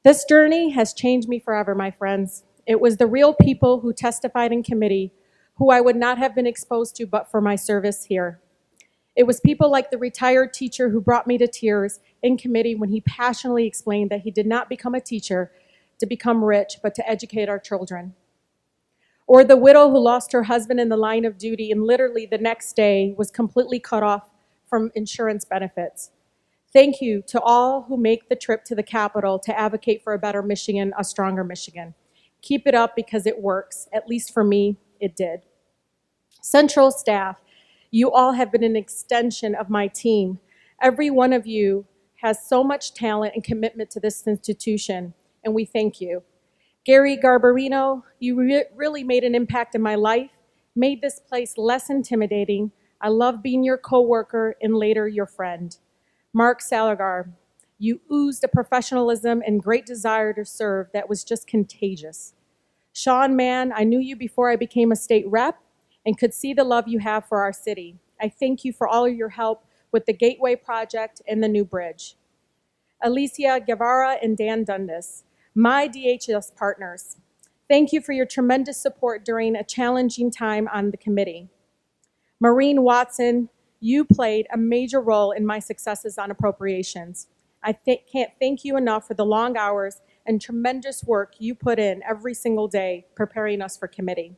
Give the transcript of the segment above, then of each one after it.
This journey has changed me forever, my friends. It was the real people who testified in committee who I would not have been exposed to but for my service here. It was people like the retired teacher who brought me to tears in committee when he passionately explained that he did not become a teacher to become rich, but to educate our children. Or the widow who lost her husband in the line of duty and literally the next day was completely cut off from insurance benefits. Thank you to all who make the trip to the Capitol to advocate for a better Michigan, a stronger Michigan. Keep it up because it works. At least for me, it did. Central staff, you all have been an extension of my team. Every one of you has so much talent and commitment to this institution, and we thank you. Gary Garbarino, you really made an impact in my life, made this place less intimidating. I love being your coworker and later your friend. Mark Salagar, you oozed a professionalism and great desire to serve that was just contagious. Sean Mann, I knew you before I became a state rep and could see the love you have for our city. I thank you for all of your help with the Gateway Project and the new bridge. Alicia Guevara and Dan Dundas, my DHS partners, thank you for your tremendous support during a challenging time on the committee. Maureen Watson, you played a major role in my successes on appropriations. I can't thank you enough for the long hours and tremendous work you put in every single day preparing us for committee.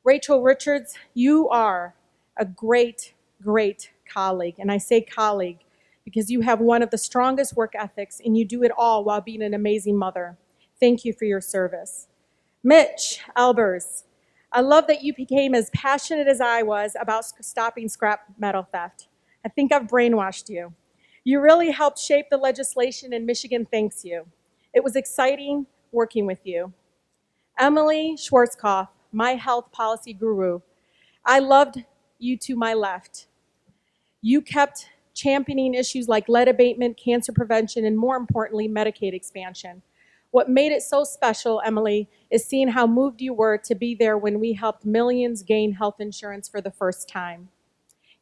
Rachel Richards, you are a great, great colleague, and I say colleague because you have one of the strongest work ethics and you do it all while being an amazing mother. Thank you for your service. Mitch Albers, I love that you became as passionate as I was about stopping scrap metal theft. I think I've brainwashed you. You really helped shape the legislation, and Michigan thanks you. It was exciting working with you. Emily Schwarzkopf, my health policy guru, I loved you to my left. You kept championing issues like lead abatement, cancer prevention, and more importantly, Medicaid expansion. What made it so special, Emily, is seeing how moved you were to be there when we helped millions gain health insurance for the first time.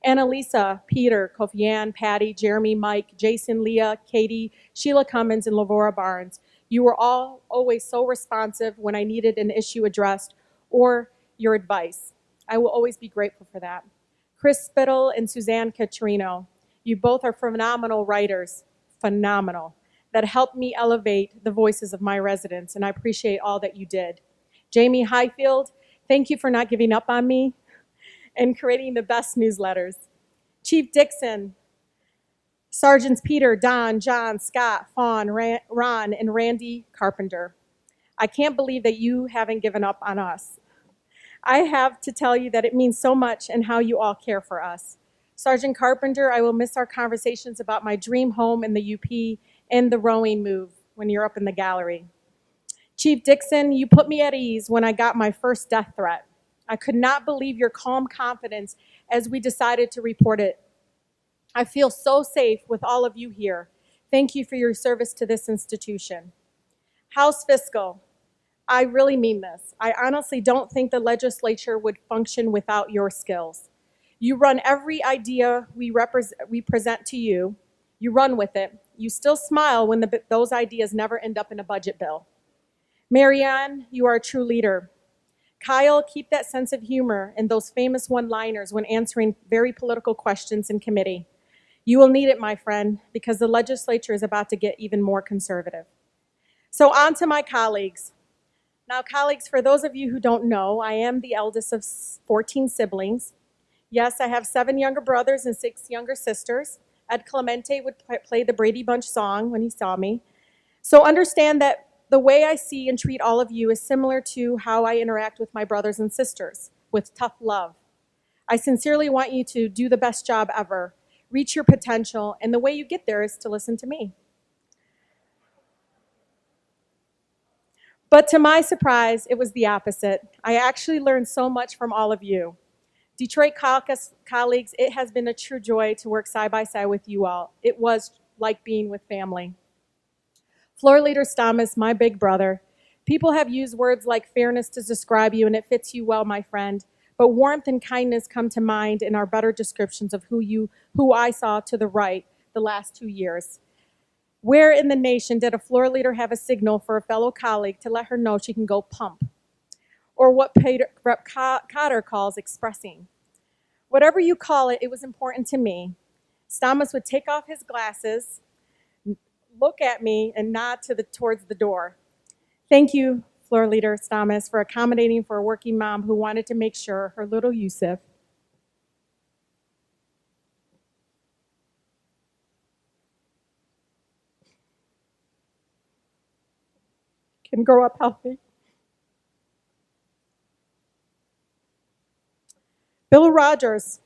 Annalisa, Peter, Kofi Ann, Patty, Jeremy, Mike, Jason, Leah, Katie, Sheila Cummins, and Lavora Barnes. You were all always so responsive when I needed an issue addressed or your advice. I will always be grateful for that. Chris Spittle and Suzanne Catrino, you both are phenomenal writers, phenomenal, that helped me elevate the voices of my residents, and I appreciate all that you did. Jamie Highfield, thank you for not giving up on me and creating the best newsletters. Chief Dixon, Sergeants Peter, Don, John, Scott, Fawn, Ron, and Randy Carpenter. I can't believe that you haven't given up on us. I have to tell you that it means so much and how you all care for us. Sergeant Carpenter, I will miss our conversations about my dream home in the UP and the rowing move when you're up in the gallery. Chief Dixon, you put me at ease when I got my first death threat. I could not believe your calm confidence as we decided to report it. I feel so safe with all of you here. Thank you for your service to this institution. House Fiscal, I really mean this. I honestly don't think the legislature would function without your skills. You run every idea we present to you. You run with it. You still smile when those ideas never end up in a budget bill. Marianne, you are a true leader. Kyle, keep that sense of humor and those famous one-liners when answering very political questions in committee. You will need it, my friend, because the legislature is about to get even more conservative. So on to my colleagues. Now, colleagues, for those of you who don't know, I am the eldest of 14 siblings. Yes, I have 7 younger brothers and 6 younger sisters. Ed Clemente would play the Brady Bunch song when he saw me. So understand that the way I see and treat all of you is similar to how I interact with my brothers and sisters, with tough love. I sincerely want you to do the best job ever, reach your potential, and the way you get there is to listen to me. But to my surprise, it was the opposite. I actually learned so much from all of you. Detroit Caucus colleagues, it has been a true joy to work side by side with you all. It was like being with family. Floor Leader Stamas, my big brother, people have used words like fairness to describe you, and it fits you well, my friend. But warmth and kindness come to mind and are better descriptions of who I saw to the right the last 2 years. Where in the nation did a floor leader have a signal for a fellow colleague to let her know she can go pump? Or what Rep. Cotter calls expressing. Whatever you call it, it was important to me. Stamas would take off his glasses, look at me, and nod towards the door. Thank you, Floor Leader Stamas, for accommodating for a working mom who wanted to make sure her little Yusuf can grow up healthy. Bill Rogers,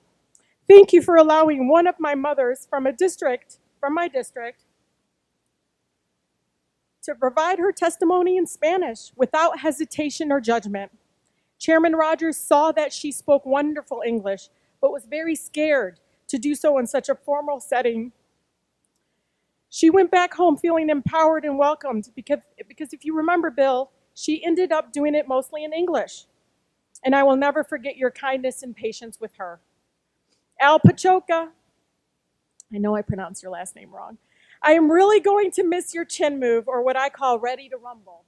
thank you for allowing one of my mothers from my district, to provide her testimony in Spanish without hesitation or judgment. Chairman Rogers saw that she spoke wonderful English, but was very scared to do so in such a formal setting. She went back home feeling empowered and welcomed because if you remember, Bill, she ended up doing it mostly in English. And I will never forget your kindness and patience with her. Al Pachoka, I know I pronounced your last name wrong. I am really going to miss your chin move, or what I call ready to rumble.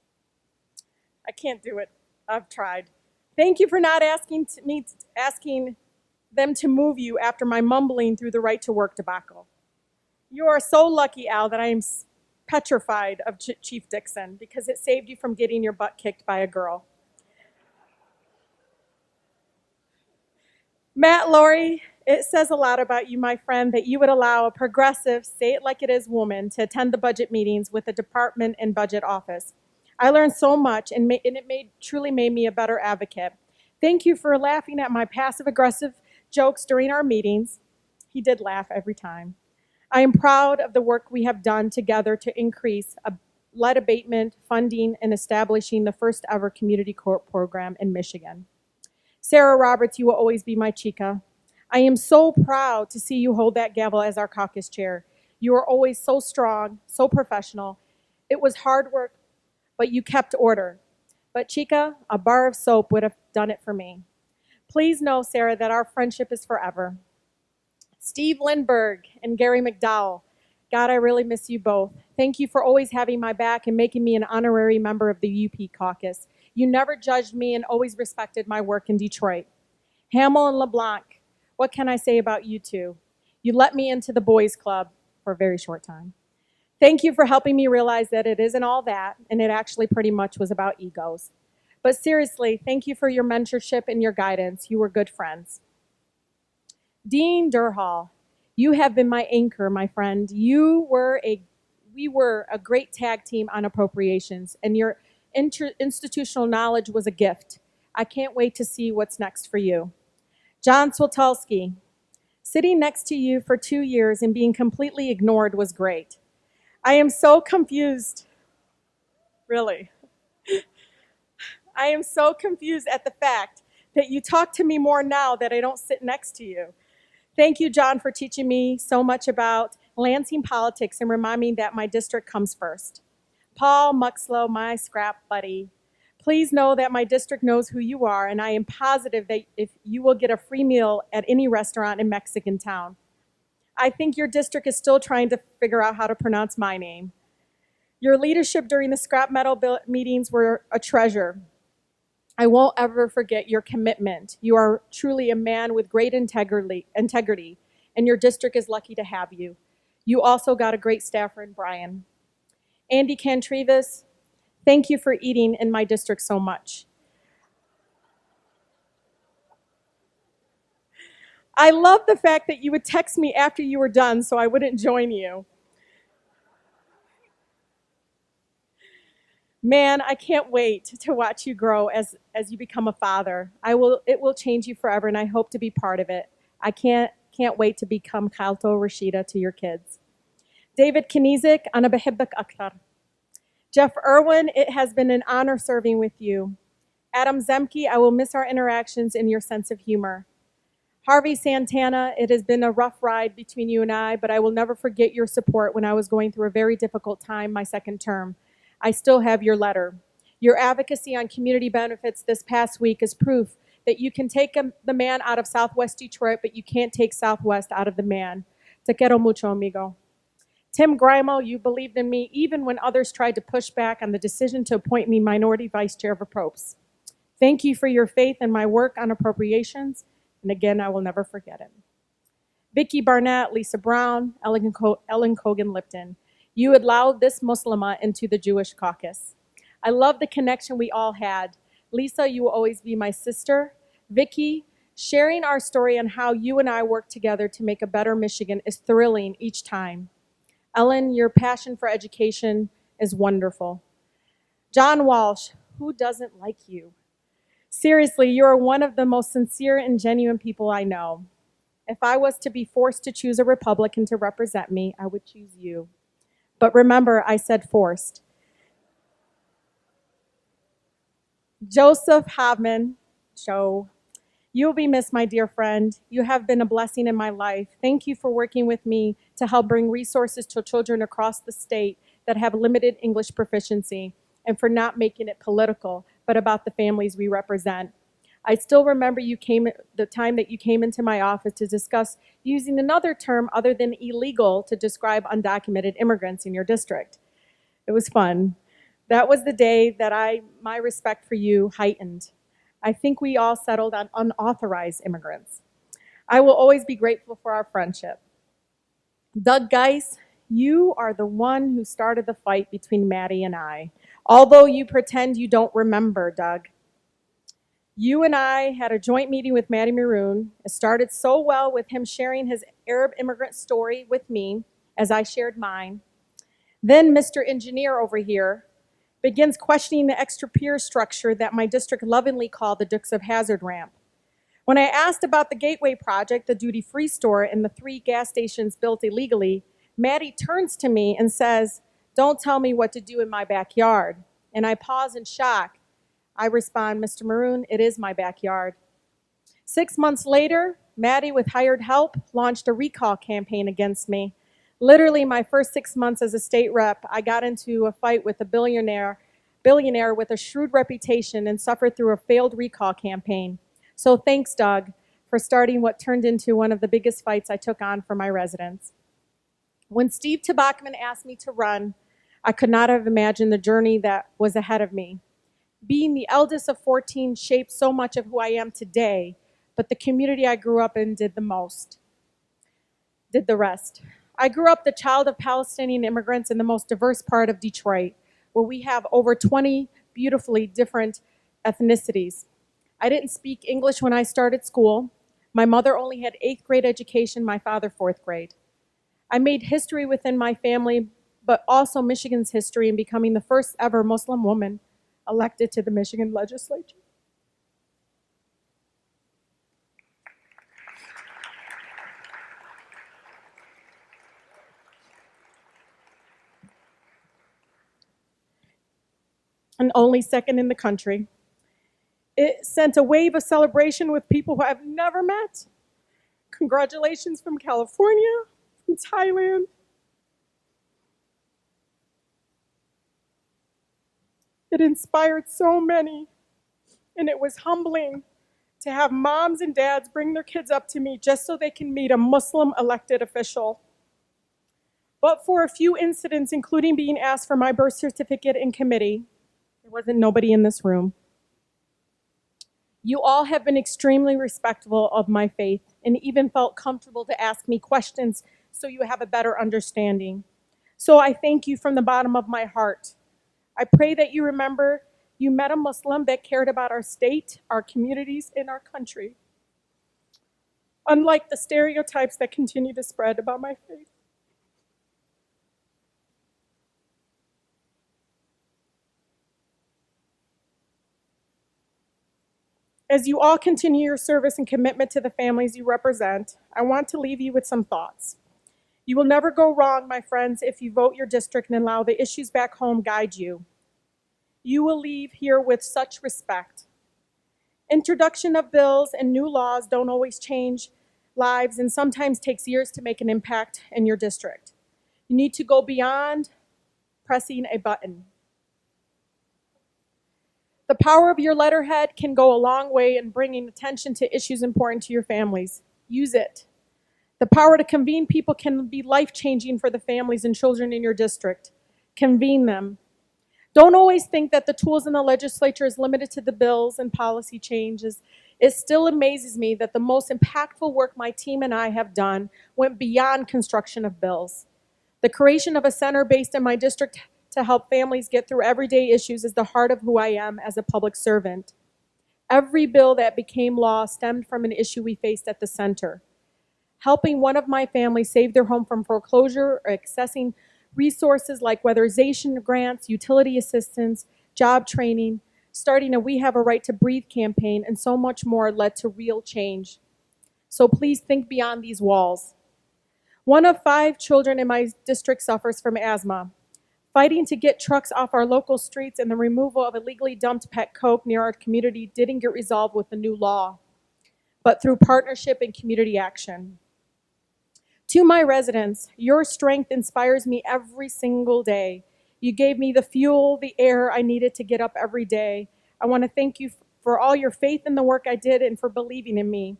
I can't do it. I've tried. Thank you for not asking them to move you after my mumbling through the right to work debacle. You are so lucky, Al, that I am petrified of Chief Dixon because it saved you from getting your butt kicked by a girl. Matt Laurie, it says a lot about you, my friend, that you would allow a progressive, say it like it is woman to attend the budget meetings with the department and budget office. I learned so much, and it truly made me a better advocate. Thank you for laughing at my passive-aggressive jokes during our meetings. He did laugh every time. I am proud of the work we have done together to increase lead abatement funding and establishing the first ever community court program in Michigan. Sarah Roberts, you will always be my chica. I am so proud to see you hold that gavel as our caucus chair. You are always so strong, so professional. It was hard work, but you kept order. But chica, a bar of soap would have done it for me. Please know, Sarah, that our friendship is forever. Steve Lindbergh and Gary McDowell, God, I really miss you both. Thank you for always having my back and making me an honorary member of the UP caucus. You never judged me and always respected my work in Detroit. Hamill and LeBlanc, what can I say about you two? You let me into the boys club for a very short time. Thank you for helping me realize that it isn't all that, and it actually pretty much was about egos. But seriously, thank you for your mentorship and your guidance. You were good friends. Dean Durhall, you have been my anchor, my friend. We were a great tag team on appropriations, and your institutional knowledge was a gift. I can't wait to see what's next for you. John Swatulski, sitting next to you for 2 years and being completely ignored was great. I am so confused, really. I am so confused at the fact that you talk to me more now that I don't sit next to you. Thank you, John, for teaching me so much about Lansing politics and reminding me that my district comes first. Paul Muxlow, my scrap buddy, please know that my district knows who you are, and I am positive that if you will get a free meal at any restaurant in Mexican Town. I think your district is still trying to figure out how to pronounce my name. Your leadership during the scrap metal meetings were a treasure. I won't ever forget your commitment. You are truly a man with great integrity, and your district is lucky to have you. You also got a great staffer in Brian. Andy Cantrivas, thank you for eating in my district so much. I love the fact that you would text me after you were done so I wouldn't join you. Man, I can't wait to watch you grow as you become a father. It will change you forever, and I hope to be part of it. I can't wait to become Khalto Rashida to your kids. David Knizik, ana behibbek aktar. Jeff Irwin, it has been an honor serving with you. Adam Zemke, I will miss our interactions and your sense of humor. Harvey Santana, it has been a rough ride between you and I, but I will never forget your support when I was going through a very difficult time my second term. I still have your letter. Your advocacy on community benefits this past week is proof that you can take the man out of Southwest Detroit, but you can't take Southwest out of the man. Te quiero mucho, amigo. Tim Grimal, you believed in me even when others tried to push back on the decision to appoint me minority vice chair of appropriations. Thank you for your faith in my work on appropriations, and again, I will never forget it. Vicki Barnett, Lisa Brown, Ellen Kogan-Lipton, you allowed this Muslimah into the Jewish caucus. I love the connection we all had. Lisa, you will always be my sister. Vicki, sharing our story on how you and I work together to make a better Michigan is thrilling each time. Ellen, your passion for education is wonderful. John Walsh, who doesn't like you? Seriously, you are one of the most sincere and genuine people I know. If I was to be forced to choose a Republican to represent me, I would choose you. But remember, I said forced. Joseph Havman, Joe, you will be missed, my dear friend. You have been a blessing in my life. Thank you for working with me to help bring resources to children across the state that have limited English proficiency, and for not making it political, but about the families we represent. I still remember the time that you came into my office to discuss using another term other than illegal to describe undocumented immigrants in your district. It was fun. That was the day that my respect for you heightened. I think we all settled on unauthorized immigrants. I will always be grateful for our friendship. Doug Geis, you are the one who started the fight between Maddie and I, although you pretend you don't remember, Doug. You and I had a joint meeting with Maddie Maroon. It started so well with him sharing his Arab immigrant story with me as I shared mine. Then Mr. Engineer over here begins questioning the extra pier structure that my district lovingly called the Dukes of Hazzard ramp. When I asked about the Gateway project, the duty-free store, and the 3 gas stations built illegally, Maddie turns to me and says, "Don't tell me what to do in my backyard." And I pause in shock. I respond, "Mr. Maroon, it is my backyard." 6 months later, Maddie, with hired help, launched a recall campaign against me. Literally, my first 6 months as a state rep, I got into a fight with a billionaire with a shrewd reputation and suffered through a failed recall campaign. So thanks, Doug, for starting what turned into one of the biggest fights I took on for my residents. When Steve Tabachman asked me to run, I could not have imagined the journey that was ahead of me. Being the eldest of 14 shaped so much of who I am today, but the community I grew up in did the rest. I grew up the child of Palestinian immigrants in the most diverse part of Detroit, where we have over 20 beautifully different ethnicities. I didn't speak English when I started school. My mother only had 8th grade education, my father 4th grade. I made history within my family, but also Michigan's history in becoming the first ever Muslim woman elected to the Michigan legislature. And only second in the country. It sent a wave of celebration with people who I've never met. Congratulations from California, from Thailand. It inspired so many, and it was humbling to have moms and dads bring their kids up to me just so they can meet a Muslim elected official. But for a few incidents, including being asked for my birth certificate in committee, there wasn't nobody in this room. You all have been extremely respectful of my faith and even felt comfortable to ask me questions so you have a better understanding. So I thank you from the bottom of my heart. I pray that you remember you met a Muslim that cared about our state, our communities, and our country, unlike the stereotypes that continue to spread about my faith. As you all continue your service and commitment to the families you represent, I want to leave you with some thoughts. You will never go wrong, my friends, if you vote your district and allow the issues back home guide you. You will leave here with such respect. Introduction of bills and new laws don't always change lives and sometimes takes years to make an impact in your district. You need to go beyond pressing a button. The power of your letterhead can go a long way in bringing attention to issues important to your families. Use it. The power to convene people can be life-changing for the families and children in your district. Convene them. Don't always think that the tools in the legislature is limited to the bills and policy changes. It still amazes me that the most impactful work my team and I have done went beyond construction of bills. The creation of a center based in my district to help families get through everyday issues is the heart of who I am as a public servant. Every bill that became law stemmed from an issue we faced at the center. Helping one of my families save their home from foreclosure or accessing resources like weatherization grants, utility assistance, job training, starting a We Have a Right to Breathe campaign, and so much more led to real change. So please think beyond these walls. One of 5 children in my district suffers from asthma. Fighting to get trucks off our local streets and the removal of illegally dumped pet coke near our community didn't get resolved with the new law, but through partnership and community action. To my residents, your strength inspires me every single day. You gave me the fuel, the air I needed to get up every day. I want to thank you for all your faith in the work I did and for believing in me.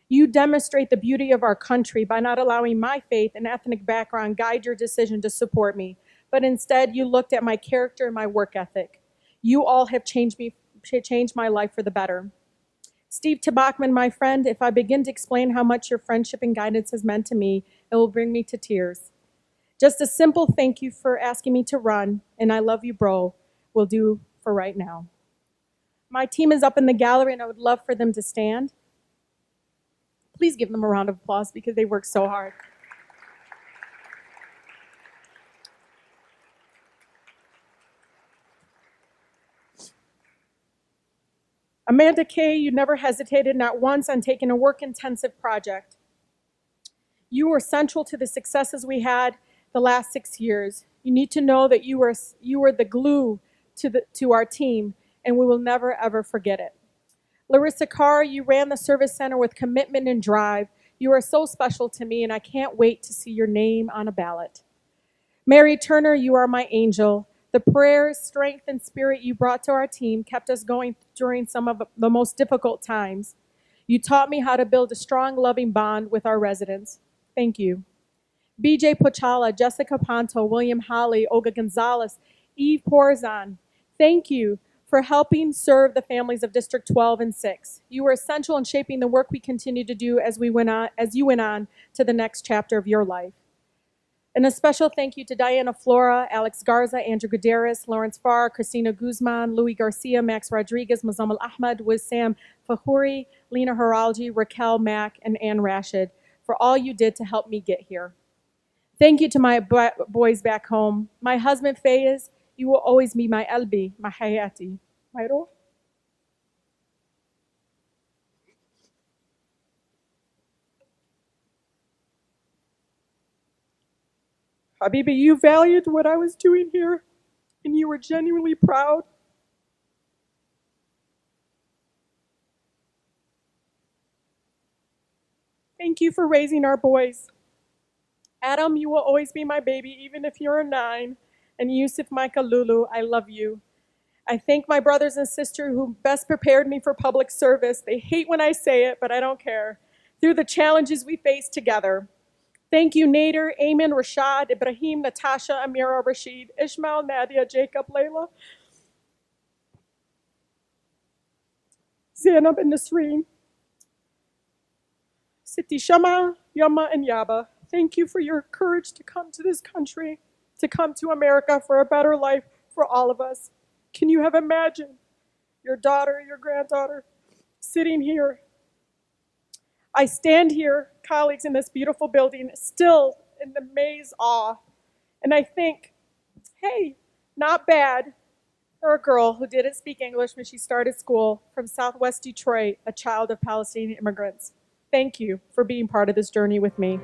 You demonstrate the beauty of our country by not allowing my faith and ethnic background guide your decision to support me, but instead you looked at my character and my work ethic. You all have changed my life for the better. Steve Tabachman, my friend, if I begin to explain how much your friendship and guidance has meant to me, it will bring me to tears. Just a simple thank you for asking me to run, and I love you, bro, will do for right now. My team is up in the gallery, and I would love for them to stand. Please give them a round of applause because they work so hard. Amanda Kay, you never hesitated, not once, on taking a work-intensive project. You were central to the successes we had the last 6 years. You need to know that you were the glue to our team, and we will never, ever forget it. Larissa Carr, you ran the service center with commitment and drive. You are so special to me, and I can't wait to see your name on a ballot. Mary Turner, you are my angel. The prayers, strength, and spirit you brought to our team kept us going during some of the most difficult times. You taught me how to build a strong, loving bond with our residents. Thank you. BJ Pochala, Jessica Ponto, William Holly, Olga Gonzalez, Eve Porzan, thank you for helping serve the families of District 12 and 6. You were essential in shaping the work we continue to do as you went on to the next chapter of your life. And a special thank you to Diana Flora, Alex Garza, Andrew Gutierrez, Lawrence Farr, Christina Guzman, Louis Garcia, Max Rodriguez, Muzammil Ahmed, Wissam Fahouri, Lena Haralji, Raquel Mack, and Ann Rashid for all you did to help me get here. Thank you to my boys back home. My husband, Fayez, you will always be my Elbi, my Hayati. My Ruh. Habibi, you valued what I was doing here, and you were genuinely proud. Thank you for raising our boys. Adam, you will always be my baby, even if you're a 9. And Yusuf, Micah, Lulu, I love you. I thank my brothers and sisters who best prepared me for public service. They hate when I say it, but I don't care. Through the challenges we face together. Thank you, Nader, Ayman, Rashad, Ibrahim, Natasha, Amira, Rashid, Ishmael, Nadia, Jacob, Layla, Zainab, and Nasreen, Siti Shama, Yama, and Yaba. Thank you for your courage to come to this country, to come to America for a better life for all of us. Can you have imagined your daughter, your granddaughter, sitting here? I stand here, colleagues, in this beautiful building, still in amazed awe. And I think, hey, not bad for a girl who didn't speak English when she started school from Southwest Detroit, a child of Palestinian immigrants. Thank you for being part of this journey with me.